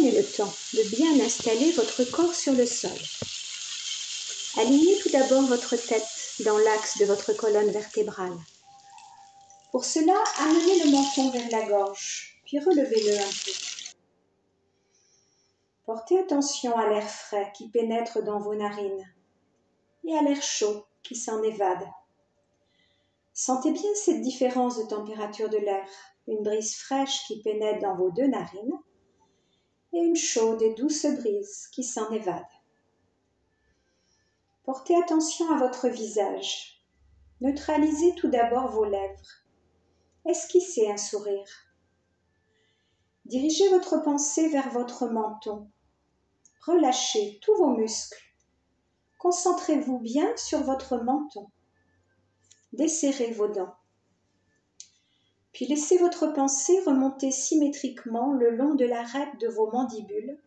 Prenez le temps de bien installer votre corps sur le sol. Alignez tout d'abord votre tête dans l'axe de votre colonne vertébrale. Pour cela, amenez le menton vers la gorge, puis relevez-le un peu. Portez attention à l'air frais qui pénètre dans vos narines et à l'air chaud qui s'en évade. Sentez bien cette différence de température de l'air, une brise fraîche qui pénètre dans vos deux narines et une chaude et douce brise qui s'en évade. Portez attention à votre visage. Neutralisez tout d'abord vos lèvres. Esquissez un sourire. Dirigez votre pensée vers votre menton. Relâchez tous vos muscles. Concentrez-vous bien sur votre menton. Desserrez vos dents. Puis laissez votre pensée remonter symétriquement le long de l'arête de vos mandibules,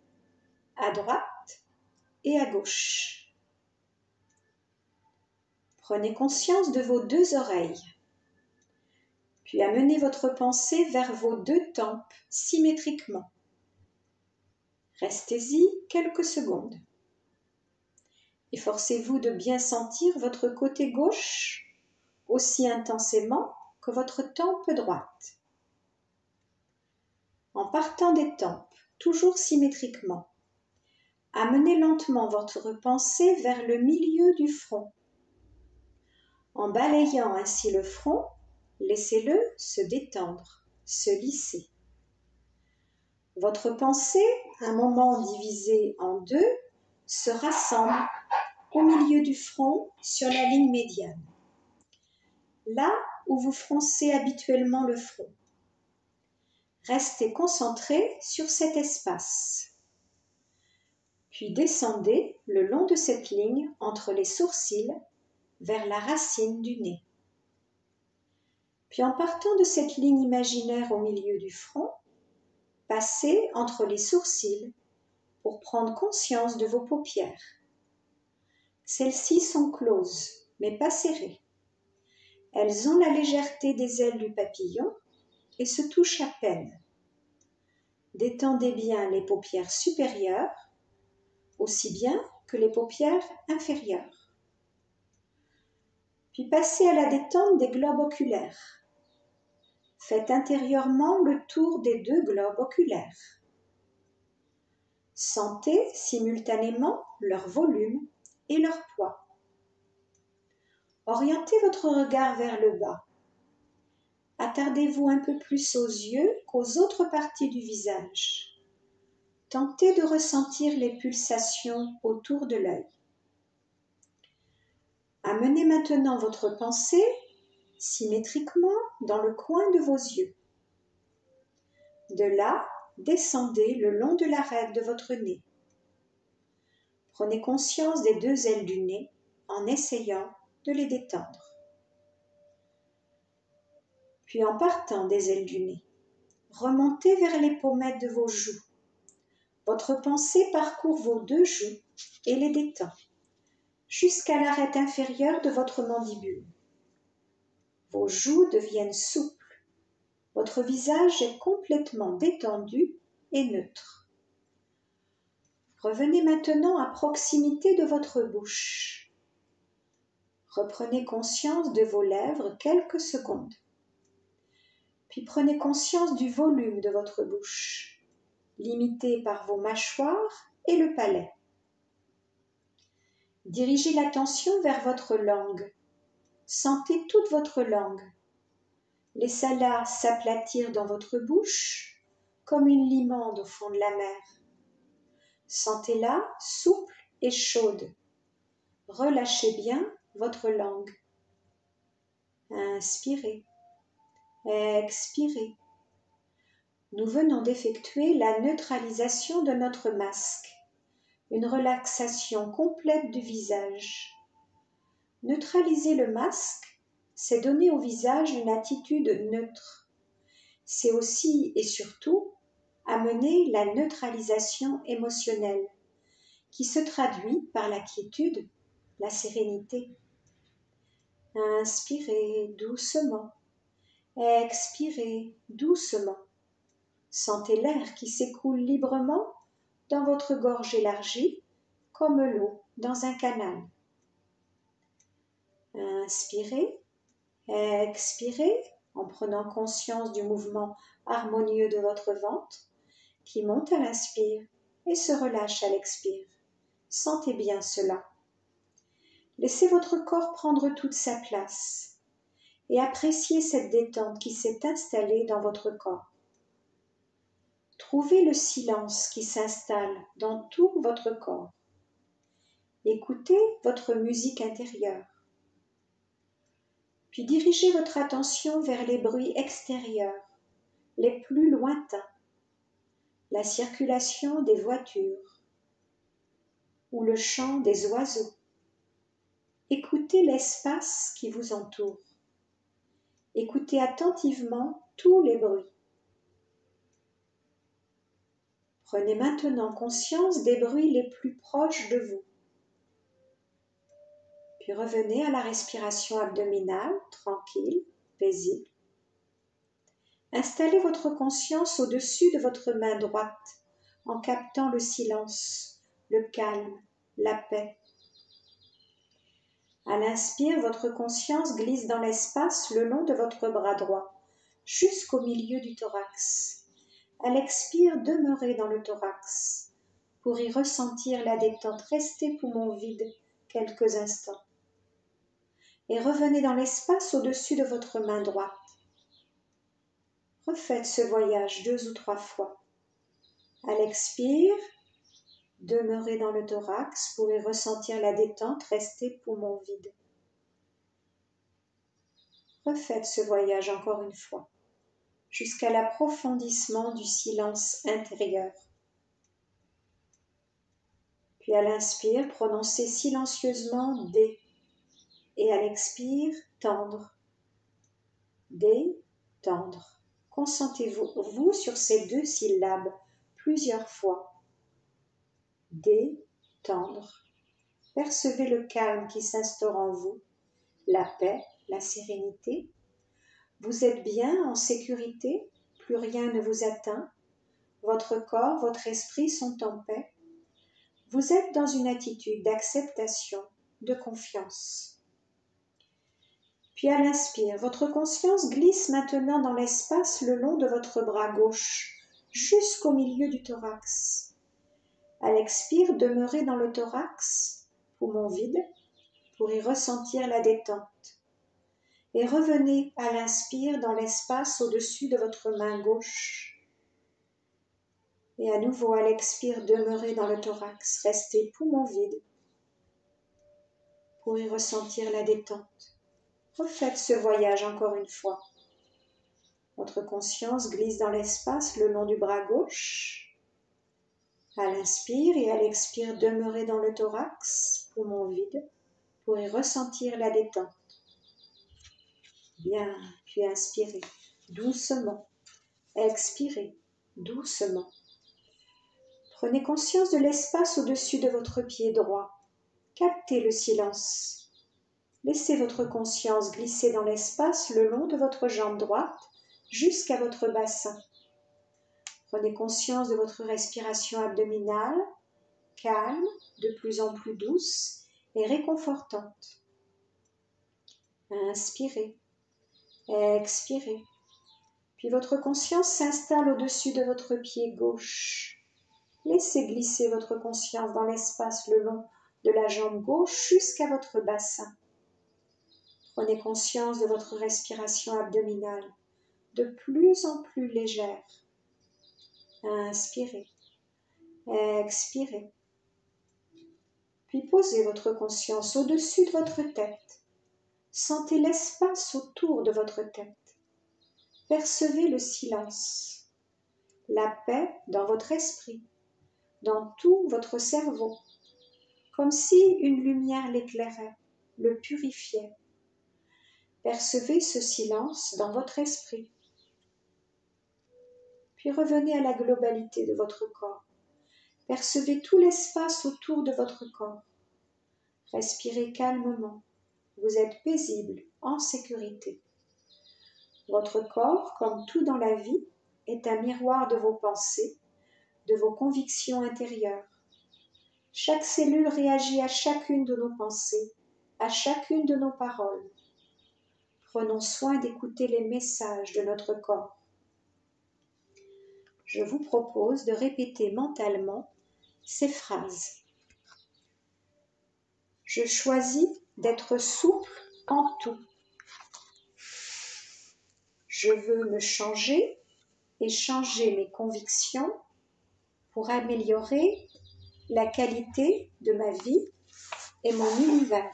à droite et à gauche. Prenez conscience de vos deux oreilles. Puis amenez votre pensée vers vos deux tempes symétriquement. Restez-y quelques secondes. Efforcez-vous de bien sentir votre côté gauche aussi intensément que votre tempe droite. En partant des tempes, toujours symétriquement, amenez lentement votre pensée vers le milieu du front. En balayant ainsi le front, laissez-le se détendre, se lisser. Votre pensée, un moment divisée en deux, se rassemble au milieu du front sur la ligne médiane, là où vous froncez habituellement le front. Restez concentré sur cet espace. Puis descendez le long de cette ligne entre les sourcils vers la racine du nez. Puis en partant de cette ligne imaginaire au milieu du front, passez entre les sourcils pour prendre conscience de vos paupières. Celles-ci sont closes, mais pas serrées. Elles ont la légèreté des ailes du papillon et se touchent à peine. Détendez bien les paupières supérieures, aussi bien que les paupières inférieures. Puis passez à la détente des globes oculaires. Faites intérieurement le tour des deux globes oculaires. Sentez simultanément leur volume et leur poids. Orientez votre regard vers le bas. Attardez-vous un peu plus aux yeux qu'aux autres parties du visage. Tentez de ressentir les pulsations autour de l'œil. Amenez maintenant votre pensée symétriquement dans le coin de vos yeux. De là, descendez le long de l'arête de votre nez. Prenez conscience des deux ailes du nez en essayant de les détendre. Puis en partant des ailes du nez, remontez vers les pommettes de vos joues. Votre pensée parcourt vos deux joues et les détend jusqu'à l'arête inférieure de votre mandibule. Vos joues deviennent souples. Votre visage est complètement détendu et neutre. Revenez maintenant à proximité de votre bouche. Reprenez conscience de vos lèvres quelques secondes. Puis prenez conscience du volume de votre bouche, limité par vos mâchoires et le palais. Dirigez l'attention vers votre langue. Sentez toute votre langue. Laissez-la s'aplatir dans votre bouche comme une limande au fond de la mer. Sentez-la souple et chaude. Relâchez bien votre langue. Inspirez. Expirez. Nous venons d'effectuer la neutralisation de notre masque, une relaxation complète du visage. Neutraliser le masque, c'est donner au visage une attitude neutre. C'est aussi et surtout amener la neutralisation émotionnelle, qui se traduit par la quiétude, la sérénité. Inspirez doucement. Expirez doucement. Sentez l'air qui s'écoule librement dans votre gorge élargie, comme l'eau dans un canal. Inspirez, expirez en prenant conscience du mouvement harmonieux de votre ventre qui monte à l'inspire et se relâche à l'expire. Sentez bien cela. Laissez votre corps prendre toute sa place et appréciez cette détente qui s'est installée dans votre corps. Trouvez le silence qui s'installe dans tout votre corps. Écoutez votre musique intérieure. Puis dirigez votre attention vers les bruits extérieurs, les plus lointains, la circulation des voitures ou le chant des oiseaux. Écoutez l'espace qui vous entoure. Écoutez attentivement tous les bruits. Prenez maintenant conscience des bruits les plus proches de vous. Puis revenez à la respiration abdominale, tranquille, paisible. Installez votre conscience au-dessus de votre main droite en captant le silence, le calme, la paix. À l'inspire, votre conscience glisse dans l'espace le long de votre bras droit, jusqu'au milieu du thorax. À l'expire, demeurez dans le thorax pour y ressentir la détente. Restez poumon vide quelques instants. Et revenez dans l'espace au-dessus de votre main droite. Refaites ce voyage 2 ou 3 fois. À l'expire, demeurez dans le thorax pour y ressentir la détente. Restez poumon vide. Refaites ce voyage encore une fois, jusqu'à l'approfondissement du silence intérieur. Puis à l'inspire, prononcez silencieusement D. Et à l'expire, tendre. Détendre. Concentrez-vous sur ces 2 syllabes plusieurs fois. Détendre. Percevez le calme qui s'instaure en vous, la paix, la sérénité. Vous êtes bien en sécurité, plus rien ne vous atteint. Votre corps, votre esprit sont en paix. Vous êtes dans une attitude d'acceptation, de confiance. Puis à l'inspire, votre conscience glisse maintenant dans l'espace le long de votre bras gauche, jusqu'au milieu du thorax. À l'expire, demeurez dans le thorax, poumon vide, pour y ressentir la détente. Et revenez à l'inspire dans l'espace au-dessus de votre main gauche. Et à nouveau à l'expire, demeurez dans le thorax, restez poumon vide pour y ressentir la détente. Refaites ce voyage encore une fois. Votre conscience glisse dans l'espace le long du bras gauche. À l'inspire et à l'expire, demeurez dans le thorax, poumon vide, pour y ressentir la détente. Bien, puis inspirez doucement. Expirez doucement. Prenez conscience de l'espace au-dessus de votre pied droit. Captez le silence. Laissez votre conscience glisser dans l'espace le long de votre jambe droite jusqu'à votre bassin. Prenez conscience de votre respiration abdominale, calme, de plus en plus douce et réconfortante. Inspirez, expirez. Puis votre conscience s'installe au-dessus de votre pied gauche. Laissez glisser votre conscience dans l'espace le long de la jambe gauche jusqu'à votre bassin. Prenez conscience de votre respiration abdominale, de plus en plus légère. Inspirez, expirez. Puis posez votre conscience au-dessus de votre tête. Sentez l'espace autour de votre tête. Percevez le silence, la paix dans votre esprit, dans tout votre cerveau, comme si une lumière l'éclairait, le purifiait. Percevez ce silence dans votre esprit. Puis revenez à la globalité de votre corps. Percevez tout l'espace autour de votre corps. Respirez calmement. Vous êtes paisible, en sécurité. Votre corps, comme tout dans la vie, est un miroir de vos pensées, de vos convictions intérieures. Chaque cellule réagit à chacune de nos pensées, à chacune de nos paroles. Prenons soin d'écouter les messages de notre corps. Je vous propose de répéter mentalement ces phrases. Je choisis d'être souple en tout. Je veux me changer et changer mes convictions pour améliorer la qualité de ma vie et mon univers.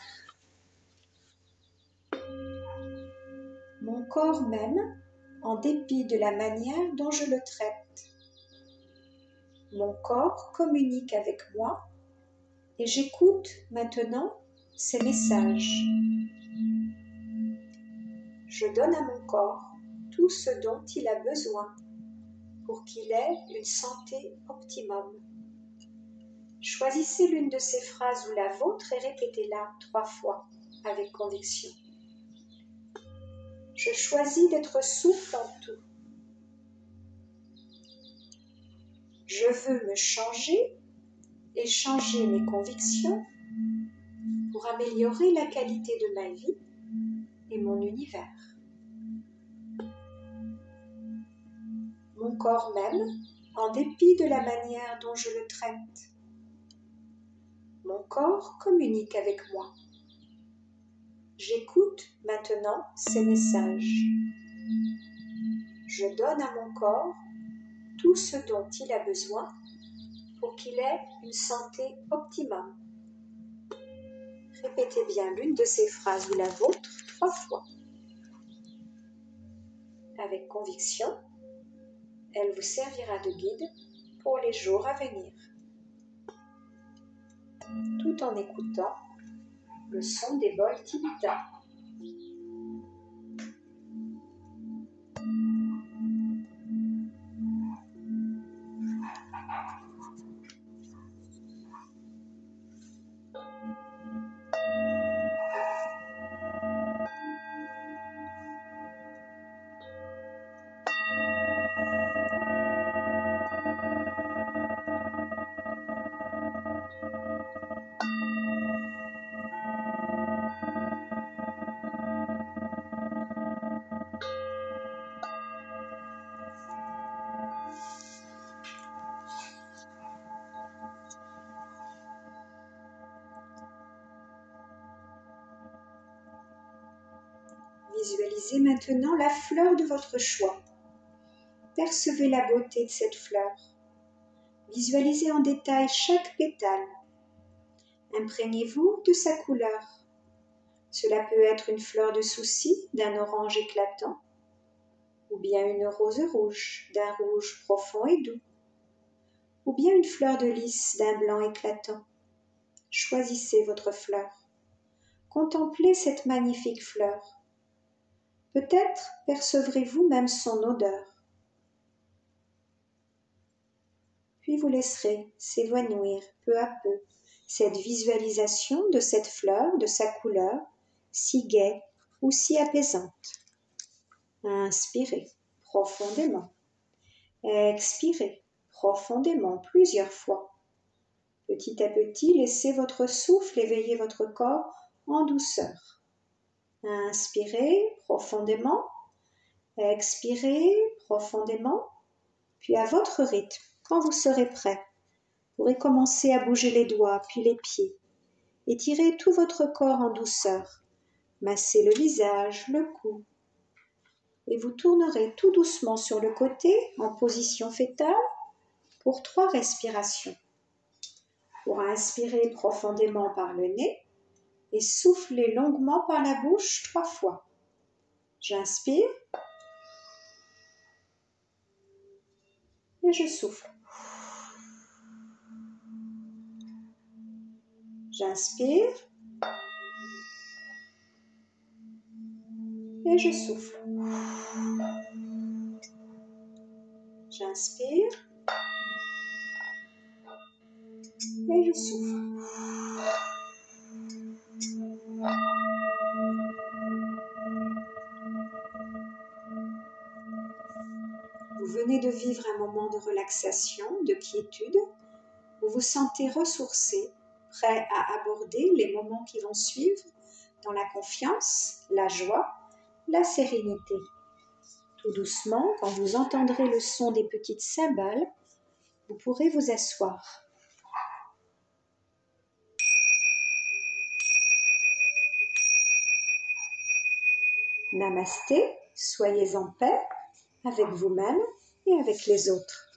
Mon corps m'aime en dépit de la manière dont je le traite. Mon corps communique avec moi et j'écoute maintenant ses messages. Je donne à mon corps tout ce dont il a besoin pour qu'il ait une santé optimum. Choisissez l'une de ces phrases ou la vôtre et répétez-la 3 fois avec conviction. Je choisis d'être souple en tout. Je veux me changer et changer mes convictions pour améliorer la qualité de ma vie et mon univers. Mon corps m'aime en dépit de la manière dont je le traite. Mon corps communique avec moi. J'écoute maintenant ses messages. Je donne à mon corps tout ce dont il a besoin pour qu'il ait une santé optimum. Répétez bien l'une de ces phrases ou la vôtre 3 fois. Avec conviction, elle vous servira de guide pour les jours à venir. Tout en écoutant le son des bols tibétains. Visualisez maintenant la fleur de votre choix. Percevez la beauté de cette fleur. Visualisez en détail chaque pétale. Imprégnez-vous de sa couleur. Cela peut être une fleur de souci d'un orange éclatant, ou bien une rose rouge d'un rouge profond et doux, ou bien une fleur de lys d'un blanc éclatant. Choisissez votre fleur. Contemplez cette magnifique fleur. Peut-être percevrez-vous même son odeur. Puis vous laisserez s'évanouir peu à peu cette visualisation de cette fleur, de sa couleur, si gaie ou si apaisante. Inspirez profondément. Expirez profondément plusieurs fois. Petit à petit, laissez votre souffle éveiller votre corps en douceur. Inspirez profondément. Expirez profondément. Puis à votre rythme, quand vous serez prêt, vous pourrez commencer à bouger les doigts puis les pieds. Étirez tout votre corps en douceur. Massez le visage, le cou. Et vous tournerez tout doucement sur le côté en position fétale pour 3 respirations. Pour inspirer profondément par le nez et souffler longuement par la bouche 3 fois. J'inspire et je souffle. J'inspire et je souffle. J'inspire et je souffle. Vous venez de vivre un moment de relaxation, de quiétude. Vous vous sentez ressourcé, prêt à aborder les moments qui vont suivre dans la confiance, la joie, la sérénité. Tout doucement, quand vous entendrez le son des petites cymbales, vous pourrez vous asseoir. Namasté, soyez en paix avec vous-même et avec les autres.